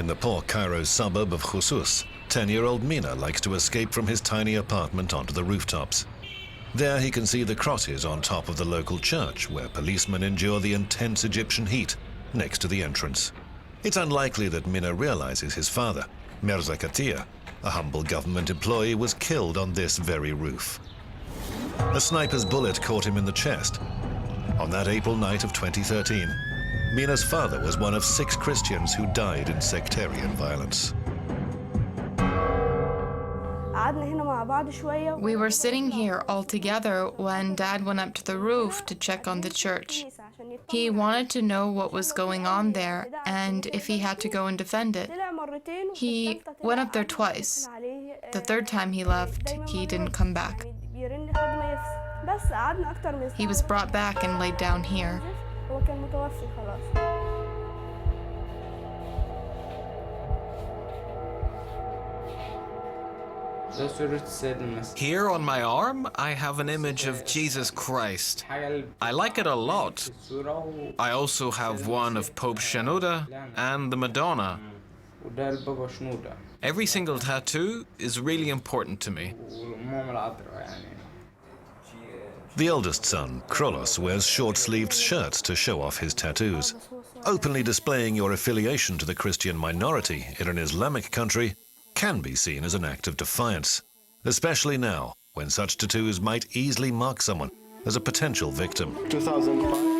In the poor Cairo suburb of Khusus, 10-year-old Mina likes to escape from his tiny apartment onto the rooftops. There he can see the crosses on top of the local church, where policemen endure the intense Egyptian heat next to the entrance. It's unlikely that Mina realizes his father, Mirza Katia, a humble government employee, was killed on this very roof. A sniper's bullet caught him in the chest. On that April night of 2013, Mina's father was one of 6 Christians who died in sectarian violence. We were sitting here all together when Dad went up to the roof to check on the church. He wanted to know what was going on there and if he had to go and defend it. He went up there twice. The third time he left, he didn't come back. He was brought back and laid down here. Here on my arm, I have an image of Jesus Christ. I like it a lot. I also have one of Pope Shenouda and the Madonna. Every single tattoo is really important to me. The eldest son, Krolos, wears short-sleeved shirts to show off his tattoos. Openly displaying your affiliation to the Christian minority in an Islamic country can be seen as an act of defiance, especially now, when such tattoos might easily mark someone as a potential victim. 2005.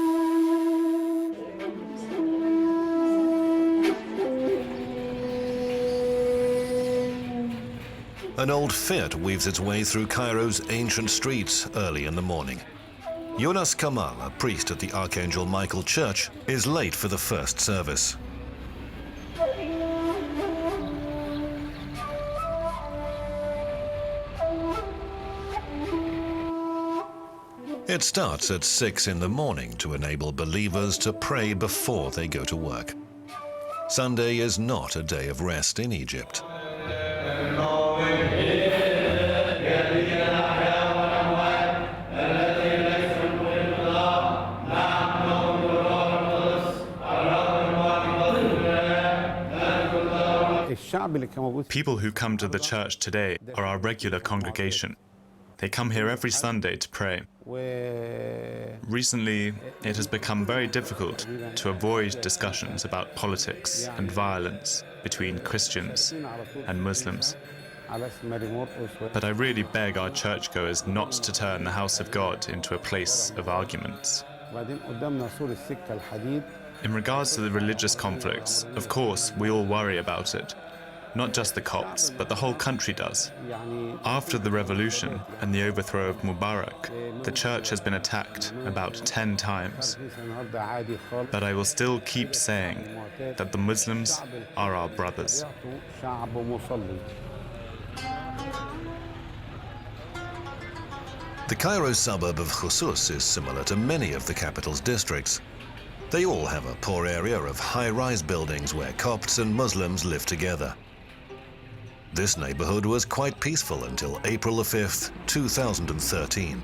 An old Fiat weaves its way through Cairo's ancient streets early in the morning. Yunus Kamal, a priest at the Archangel Michael Church, is late for the first service. It starts at 6 in the morning to enable believers to pray before they go to work. Sunday is not a day of rest in Egypt. People who come to the church today are our regular congregation. They come here every Sunday to pray. Recently, it has become very difficult to avoid discussions about politics and violence between Christians and Muslims. But I really beg our churchgoers not to turn the house of God into a place of arguments. In regards to the religious conflicts, of course, we all worry about it. Not just the Copts, but the whole country does. After the revolution and the overthrow of Mubarak, the church has been attacked about 10 times. But I will still keep saying that the Muslims are our brothers. The Cairo suburb of Khusus is similar to many of the capital's districts. They all have a poor area of high-rise buildings where Copts and Muslims live together. This neighborhood was quite peaceful until April 5th, 2013,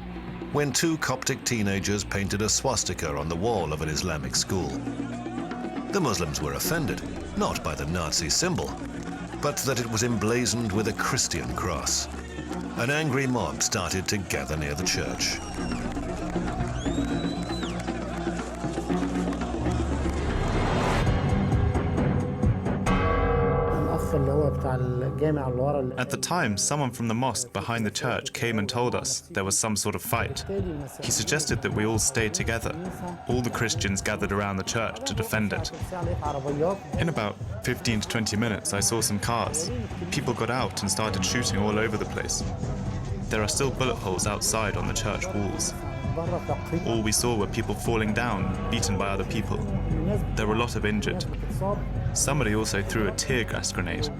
when 2 Coptic teenagers painted a swastika on the wall of an Islamic school. The Muslims were offended, not by the Nazi symbol, but that it was emblazoned with a Christian cross. An angry mob started to gather near the church. At the time, someone from the mosque behind the church came and told us there was some sort of fight. He suggested that we all stay together. All the Christians gathered around the church to defend it. In about 15 to 20 minutes, I saw some cars. People got out and started shooting all over the place. There are still bullet holes outside on the church walls. All we saw were people falling down, beaten by other people. There were a lot of injured. Somebody also threw a tear gas grenade.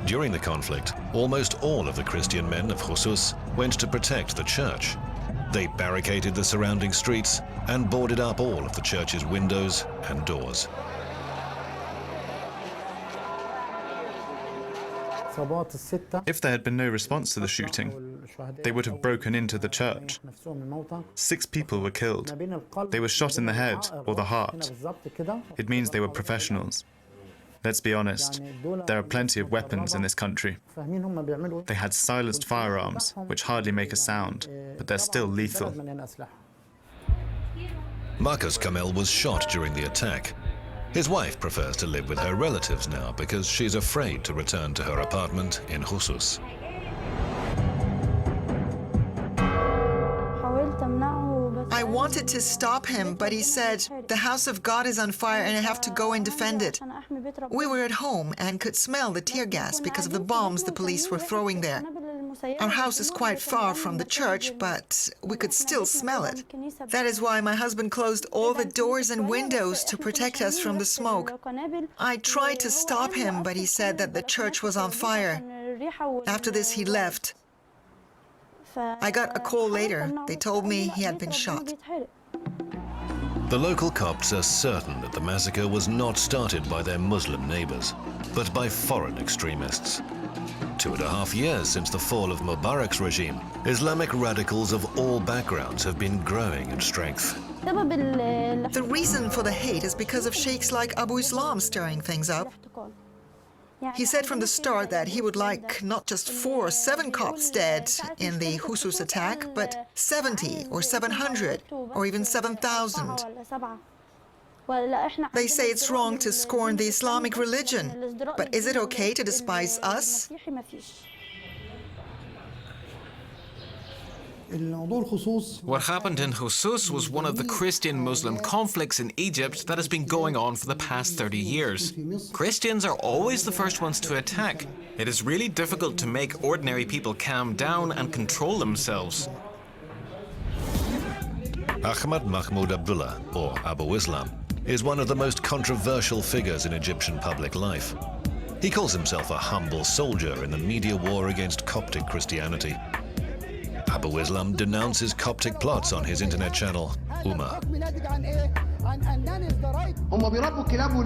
During the conflict, almost all of the Christian men of Khusus went to protect the church. They barricaded the surrounding streets and boarded up all of the church's windows and doors. If there had been no response to the shooting, they would have broken into the church. 6 people were killed. They were shot in the head or the heart. It means they were professionals. Let's be honest, there are plenty of weapons in this country. They had silenced firearms, which hardly make a sound, but they're still lethal. Marcus Kamel was shot during the attack. His wife prefers to live with her relatives now because she's afraid to return to her apartment in Khusus. I wanted to stop him, but he said, "The house of God is on fire and I have to go and defend it." We were at home and could smell the tear gas because of the bombs the police were throwing there. Our house is quite far from the church, but we could still smell it. That is why my husband closed all the doors and windows to protect us from the smoke. I tried to stop him, but he said that the church was on fire. After this, he left. I got a call later. They told me he had been shot. The local Copts are certain that the massacre was not started by their Muslim neighbors, but by foreign extremists. 2.5 years since the fall of Mubarak's regime, Islamic radicals of all backgrounds have been growing in strength. The reason for the hate is because of sheikhs like Abu Islam stirring things up. He said from the start that he would like not just 4 or 7 Copts dead in the Khusus attack, but 70 or 700 or even 7,000. They say it's wrong to scorn the Islamic religion, but is it okay to despise us? What happened in Khusus was one of the Christian-Muslim conflicts in Egypt that has been going on for the past 30 years. Christians are always the first ones to attack. It is really difficult to make ordinary people calm down and control themselves. Ahmad Mahmoud Abdullah, or Abu Islam, is one of the most controversial figures in Egyptian public life. He calls himself a humble soldier in the media war against Coptic Christianity. Abu Islam denounces Coptic plots on his internet channel, Umma. هم بيربوا الكلاب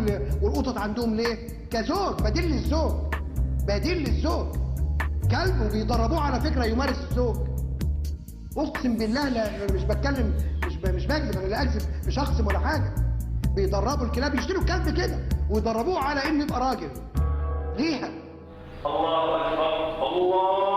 والقطط عندهم ليه؟ كزوج بديل للزوج. بديل للزوج. كلب وبيدربوه على فكرة يمارس الزوج. أقسم بالله لا مش بتكلم مش بكذب أنا لا أكذب مش هخصم ولا حاجة. بيدربوا الكلاب يشتروا الكلب كده ويدربوه على إنه يبقى راجل. ليها. الله أكبر الله.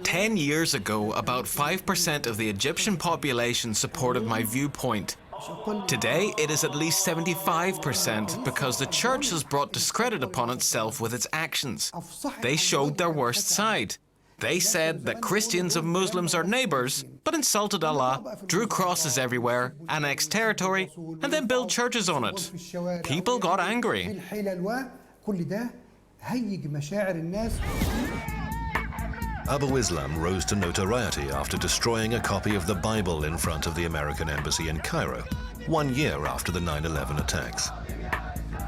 Ten years ago, about 5% of the Egyptian population supported my viewpoint. Today, it is at least 75% because the church has brought discredit upon itself with its actions. They showed their worst side. They said that Christians and Muslims are neighbors, but insulted Allah, drew crosses everywhere, annexed territory, and then built churches on it. People got angry. Abu Islam rose to notoriety after destroying a copy of the Bible in front of the American embassy in Cairo, 1 year after the 9/11 attacks.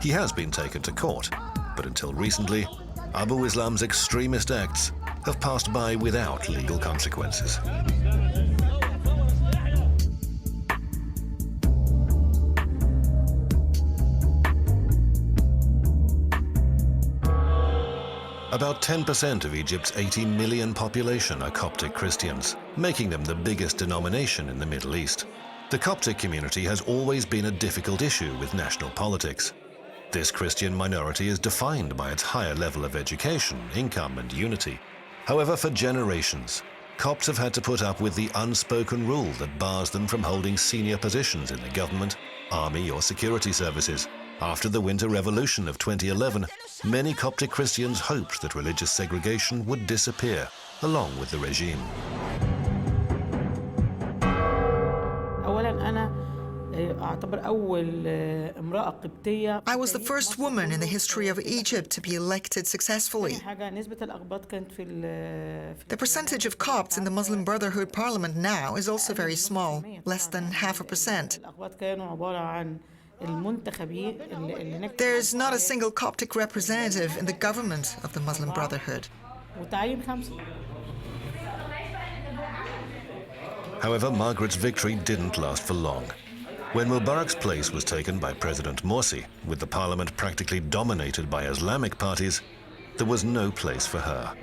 He has been taken to court, but until recently, Abu Islam's extremist acts have passed by without legal consequences. About 10% of Egypt's 18 million population are Coptic Christians, making them the biggest denomination in the Middle East. The Coptic community has always been a difficult issue with national politics. This Christian minority is defined by its higher level of education, income, and unity. However, for generations, Copts have had to put up with the unspoken rule that bars them from holding senior positions in the government, army, or security services. After the Winter Revolution of 2011, many Coptic Christians hoped that religious segregation would disappear, along with the regime. I was the first woman in the history of Egypt to be elected successfully. The percentage of Copts in the Muslim Brotherhood parliament now is also very small, less than 0.5%. There's not a single Coptic representative in the government of the Muslim Brotherhood. However, Margaret's victory didn't last for long. When Mubarak's place was taken by President Morsi, with the parliament practically dominated by Islamic parties, there was no place for her.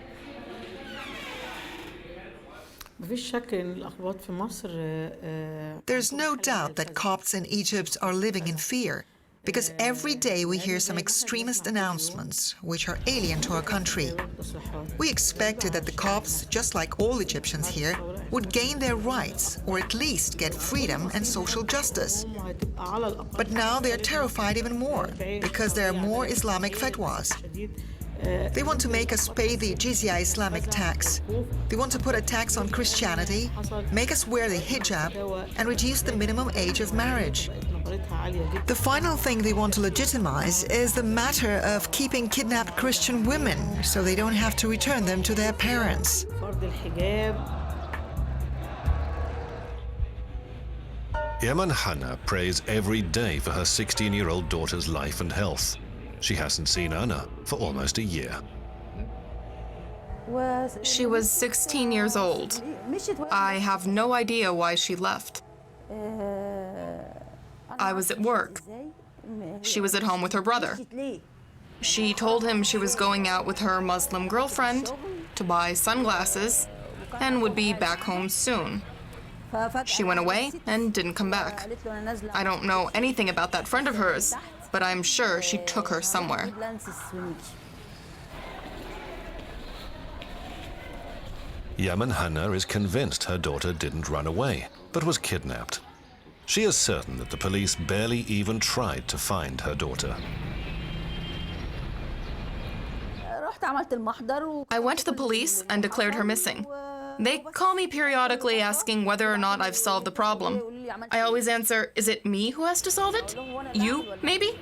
There's no doubt that Copts in Egypt are living in fear, because every day we hear some extremist announcements which are alien to our country. We expected that the Copts, just like all Egyptians here, would gain their rights or at least get freedom and social justice. But now they're terrified even more because there are more Islamic fatwas. They want to make us pay the jizya Islamic tax. They want to put a tax on Christianity, make us wear the hijab, and reduce the minimum age of marriage. The final thing they want to legitimize is the matter of keeping kidnapped Christian women so they don't have to return them to their parents. Yaman Hanna prays every day for her 16-year-old daughter's life and health. She hasn't seen Anna for almost a year. She was 16 years old. I have no idea why she left. I was at work. She was at home with her brother. She told him she was going out with her Muslim girlfriend to buy sunglasses and would be back home soon. She went away and didn't come back. I don't know anything about that friend of hers, but I'm sure she took her somewhere. Yaman Hanna is convinced her daughter didn't run away, but was kidnapped. She is certain that the police barely even tried to find her daughter. I went to the police and declared her missing. They call me periodically asking whether or not I've solved the problem. I always answer, is it me who has to solve it? You, maybe?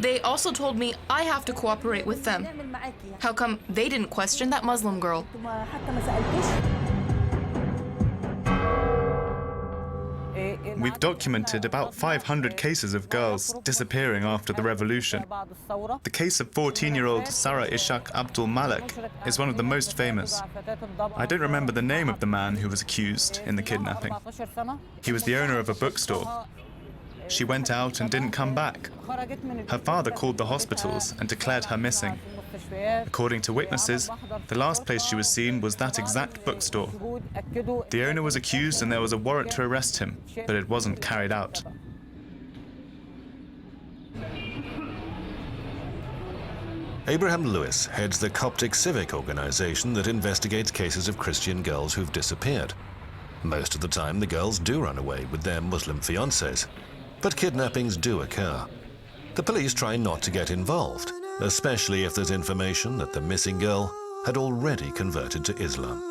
They also told me I have to cooperate with them. How come they didn't question that Muslim girl? We've documented about 500 cases of girls disappearing after the revolution. The case of 14-year-old Sarah Ishaq Abdul Malik is one of the most famous. I don't remember the name of the man who was accused in the kidnapping. He was the owner of a bookstore. She went out and didn't come back. Her father called the hospitals and declared her missing. According to witnesses, the last place she was seen was that exact bookstore. The owner was accused and there was a warrant to arrest him, but it wasn't carried out. Abraham Lewis heads the Coptic civic organization that investigates cases of Christian girls who've disappeared. Most of the time, the girls do run away with their Muslim fiancés, but kidnappings do occur. The police try not to get involved, especially if there's information that the missing girl had already converted to Islam.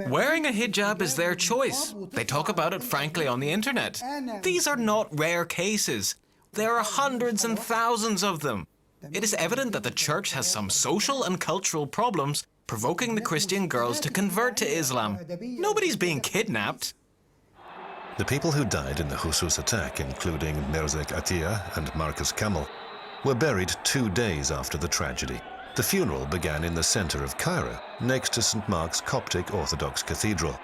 Wearing a hijab is their choice. They talk about it frankly on the internet. These are not rare cases. There are hundreds and thousands of them. It is evident that the church has some social and cultural problems, provoking the Christian girls to convert to Islam. Nobody's being kidnapped. The people who died in the Husus attack, including Merzek Atiyah and Marcus Kamel, were buried 2 days after the tragedy. The funeral began in the center of Cairo, next to St. Mark's Coptic Orthodox Cathedral.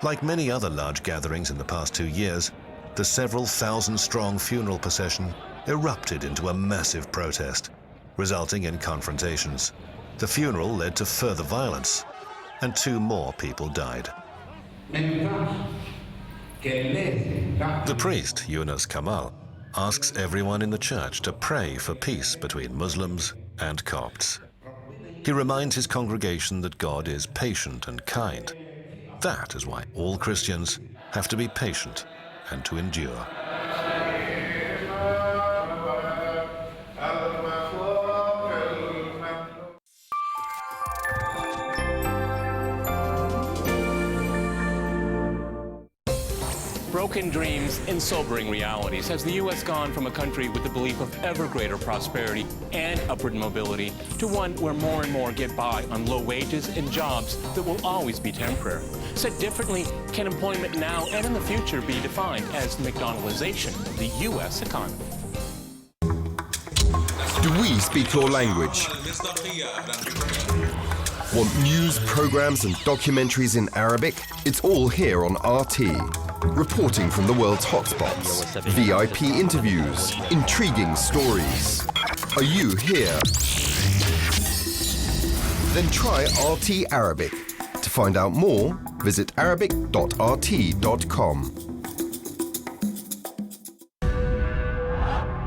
Like many other large gatherings in the past 2 years, the several thousand-strong funeral procession erupted into a massive protest, resulting in confrontations. The funeral led to further violence, and 2 more people died. The priest, Yunus Kamal, asks everyone in the church to pray for peace between Muslims and Copts. He reminds his congregation that God is patient and kind. That is why all Christians have to be patient and to endure. Broken dreams and sobering realities. Has the U.S. gone from a country with the belief of ever greater prosperity and upward mobility to one where more and more get by on low wages and jobs that will always be temporary? Said differently, can employment now and in the future be defined as the McDonaldization of the U.S. economy? Do we speak your language? Want news, programs and documentaries in Arabic? It's all here on RT. Reporting from the world's hotspots, VIP interviews, intriguing stories. Are you here? Then try RT Arabic. To find out more, visit arabic.rt.com.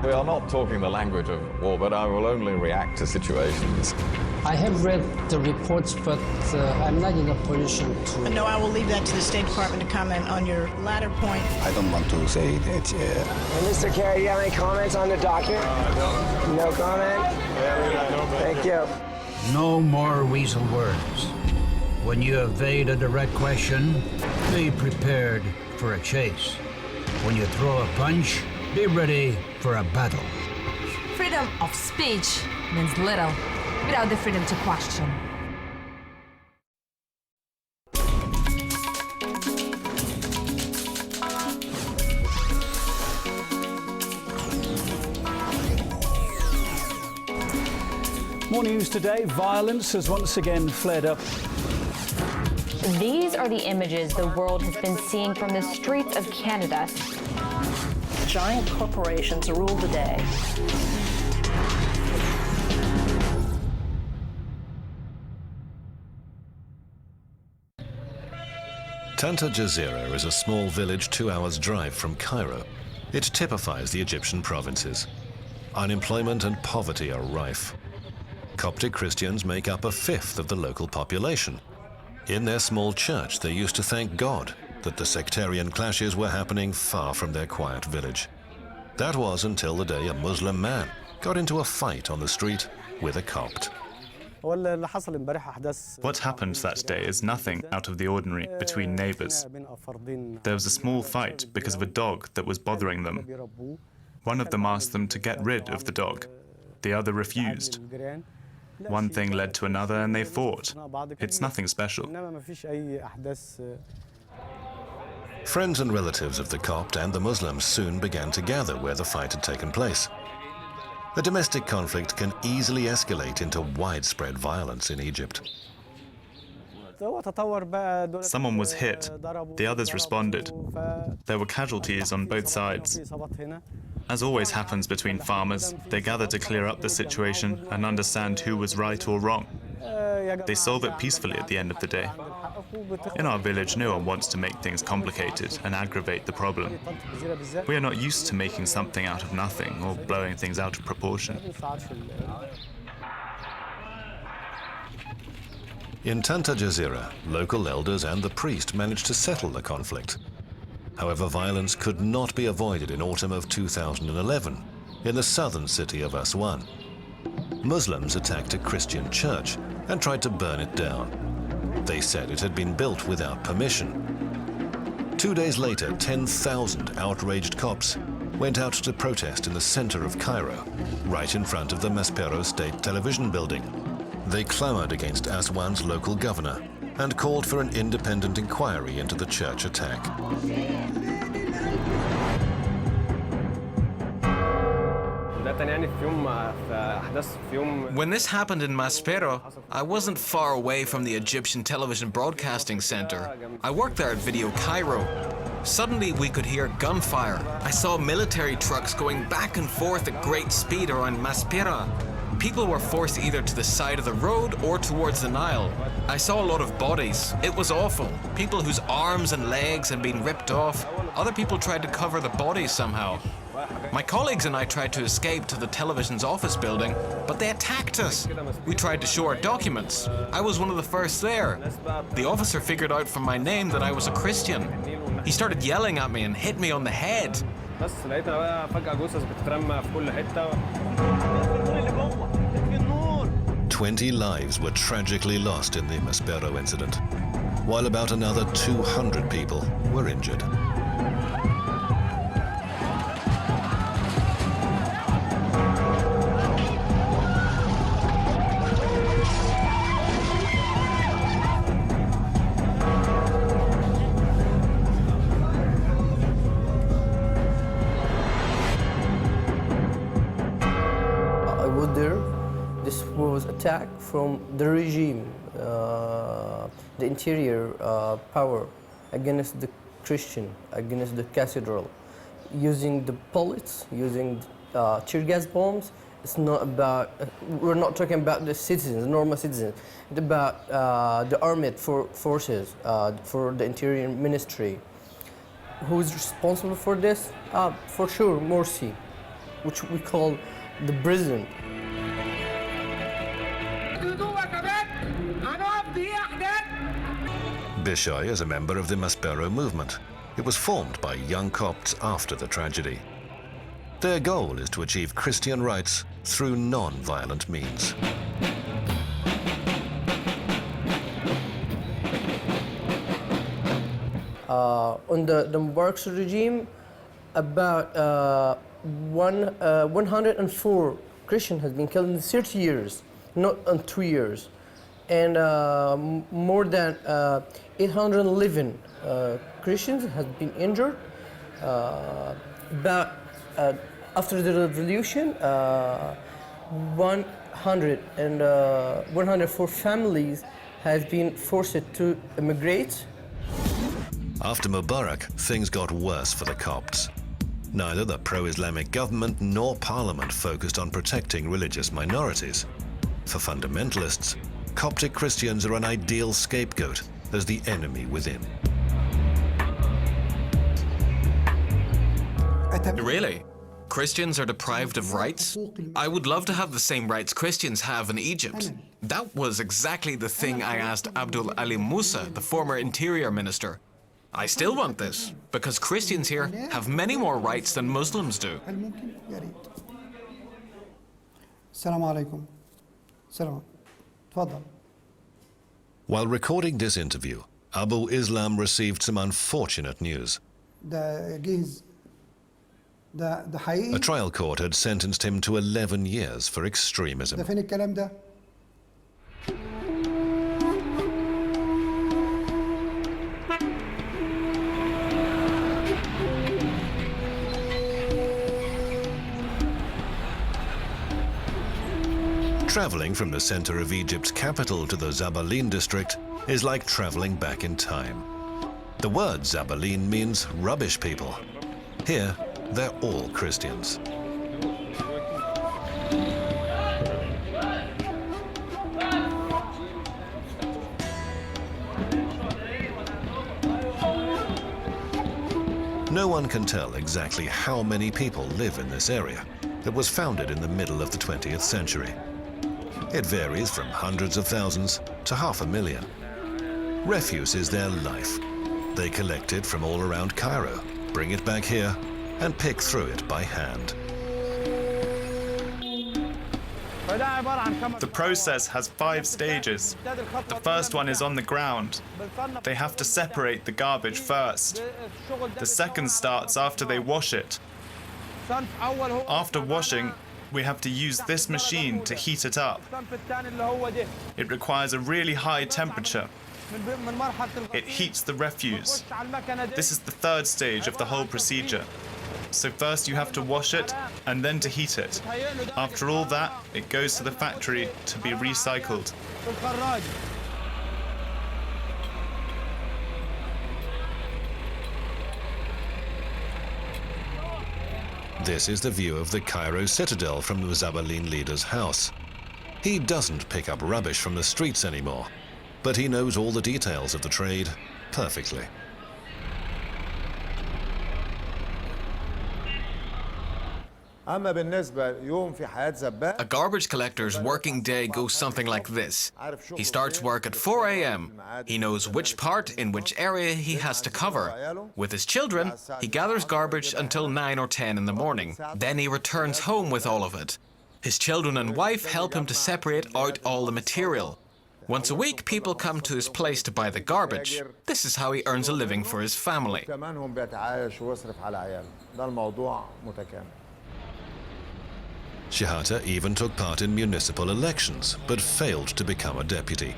We are not talking the language of war, but I will only react to situations. I have read the reports, but I'm not in a position to... No, I will leave that to the State Department to comment on your latter point. I don't want to say that. Mr. Kerry, do you have any comments on the document? No comment? Thank you. No more weasel words. When you evade a direct question, be prepared for a chase. When you throw a punch, be ready for a battle. Freedom of speech means little without the freedom to question. More news today. Violence has once again flared up. These are the images the world has been seeing from the streets of Canada. Giant corporations rule the day. Tanta Jazeera is a small village 2 hours' drive from Cairo. It typifies the Egyptian provinces. Unemployment and poverty are rife. Coptic Christians make up a fifth of the local population. In their small church, they used to thank God that the sectarian clashes were happening far from their quiet village. That was until the day a Muslim man got into a fight on the street with a Copt. What happened that day is nothing out of the ordinary between neighbors. There was a small fight because of a dog that was bothering them. One of them asked them to get rid of the dog. The other refused. One thing led to another and they fought. It's nothing special. Friends and relatives of the Copt and the Muslims soon began to gather where the fight had taken place. The domestic conflict can easily escalate into widespread violence in Egypt. Someone was hit. The others responded. There were casualties on both sides. As always happens between farmers, they gather to clear up the situation and understand who was right or wrong. They solve it peacefully at the end of the day. In our village, no one wants to make things complicated and aggravate the problem. We are not used to making something out of nothing or blowing things out of proportion. In Tanta Jazeera, local elders and the priest managed to settle the conflict. However, violence could not be avoided in autumn of 2011 in the southern city of Aswan. Muslims attacked a Christian church and tried to burn it down. They said it had been built without permission. 2 days later, 10,000 outraged Copts went out to protest in the center of Cairo, right in front of the Maspero State Television building. They clamored against Aswan's local governor and called for an independent inquiry into the church attack. When this happened in Maspero, I wasn't far away from the Egyptian television broadcasting center. I worked there at Video Cairo. Suddenly we could hear gunfire. I saw military trucks going back and forth at great speed around Maspero. People were forced either to the side of the road or towards the Nile. I saw a lot of bodies. It was awful. People whose arms and legs had been ripped off. Other people tried to cover the bodies somehow. My colleagues and I tried to escape to the television's office building, but they attacked us. We tried to show our documents. I was one of the first there. The officer figured out from my name that I was a Christian. He started yelling at me and hit me on the head. 20 lives were tragically lost in the Maspero incident, while about another 200 people were injured. I was there. This was attack from the regime, the interior power against the Christian, against the cathedral, using the bullets, using tear gas bombs. It's not about, we're not talking about the citizens, normal citizens. It's about the armed forces, for the interior ministry. Who is responsible for this? For sure, Morsi, which we call the prison. Bishoy is a member of the Maspero movement. It was formed by young Copts after the tragedy. Their goal is to achieve Christian rights through non-violent means. On the Mubarak's regime, about 104 Christians has been killed in 30 years, not in 2 years. And more than 811 Christians have been injured. After the revolution, 104 families have been forced to immigrate. After Mubarak, things got worse for the Copts. Neither the pro-Islamic government nor parliament focused on protecting religious minorities. For fundamentalists, Coptic Christians are an ideal scapegoat as the enemy within. Really? Christians are deprived of rights? I would love to have the same rights Christians have in Egypt. That was exactly the thing I asked Abdul Ali Musa, the former interior minister. I still want this, because Christians here have many more rights than Muslims do. السلام عليكم. سلام. تفضل. While recording this interview, Abu Islam received some unfortunate news. ده جهز. ده حقيقي. A trial court had sentenced him to 11 years for extremism. ده فين الكلام ده؟ Traveling from the center of Egypt's capital to the Zabaleen district is like traveling back in time. The word Zabaleen means rubbish people. Here, they're all Christians. No one can tell exactly how many people live in this area. It was founded in the middle of the 20th century. It varies from hundreds of thousands to 500,000. Refuse is their life. They collect it from all around Cairo, bring it back here, and pick through it by hand. The process has 5 stages. The first one is on the ground. They have to separate the garbage first. The second starts after they wash it. After washing, we have to use this machine to heat it up. It requires a really high temperature. It heats the refuse. This is the third stage of the whole procedure. So first you have to wash it and then to heat it. After all that, it goes to the factory to be recycled. This is the view of the Cairo citadel from the Zabaleen leader's house. He doesn't pick up rubbish from the streets anymore, but he knows all the details of the trade perfectly. A garbage collector's working day goes something like this. He starts work at 4 a.m. He knows which part in which area he has to cover. With his children, he gathers garbage until 9 or 10 in the morning. Then he returns home with all of it. His children and wife help him to separate out all the material. Once a week, people come to his place to buy the garbage. This is how he earns a living for his family. Shihata even took part in municipal elections, but failed to become a deputy.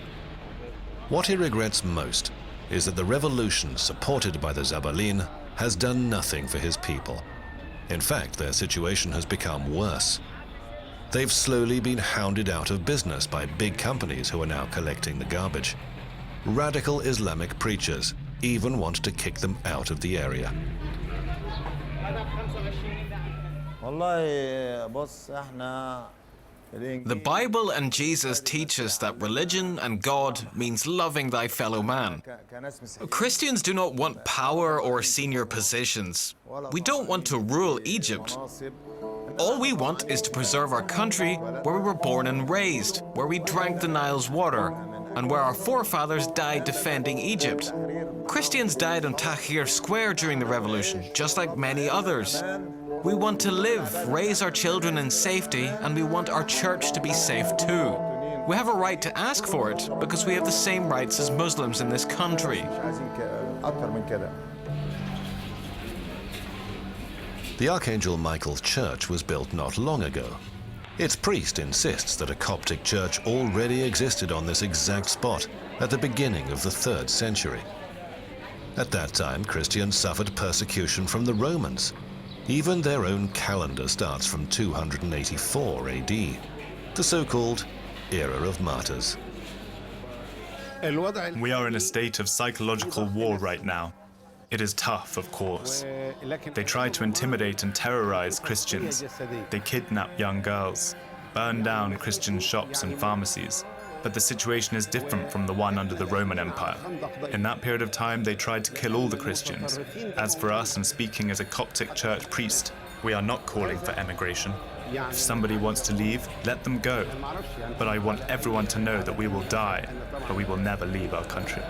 What he regrets most is that the revolution supported by the Zabalin has done nothing for his people. In fact, their situation has become worse. They've slowly been hounded out of business by big companies who are now collecting the garbage. Radical Islamic preachers even want to kick them out of the area. The Bible and Jesus teach us that religion and God means loving thy fellow man. Christians do not want power or senior positions. We don't want to rule Egypt. All we want is to preserve our country where we were born and raised, where we drank the Nile's water, and where our forefathers died defending Egypt. Christians died on Tahrir Square during the revolution, just like many others. We want to live, raise our children in safety, and we want our church to be safe too. We have a right to ask for it because we have the same rights as Muslims in this country. The Archangel Michael Church was built not long ago. Its priest insists that a Coptic church already existed on this exact spot at the beginning of the 3rd century. At that time, Christians suffered persecution from the Romans. Even their own calendar starts from 284 AD, the so-called Era of Martyrs. We are in a state of psychological war right now. It is tough, of course. They try to intimidate and terrorize Christians. They kidnap young girls, burn down Christian shops and pharmacies. But the situation is different from the one under the Roman Empire. In that period of time, they tried to kill all the Christians. As for us, and speaking as a Coptic church priest, we are not calling for emigration. If somebody wants to leave, let them go. But I want everyone to know that we will die, but we will never leave our country.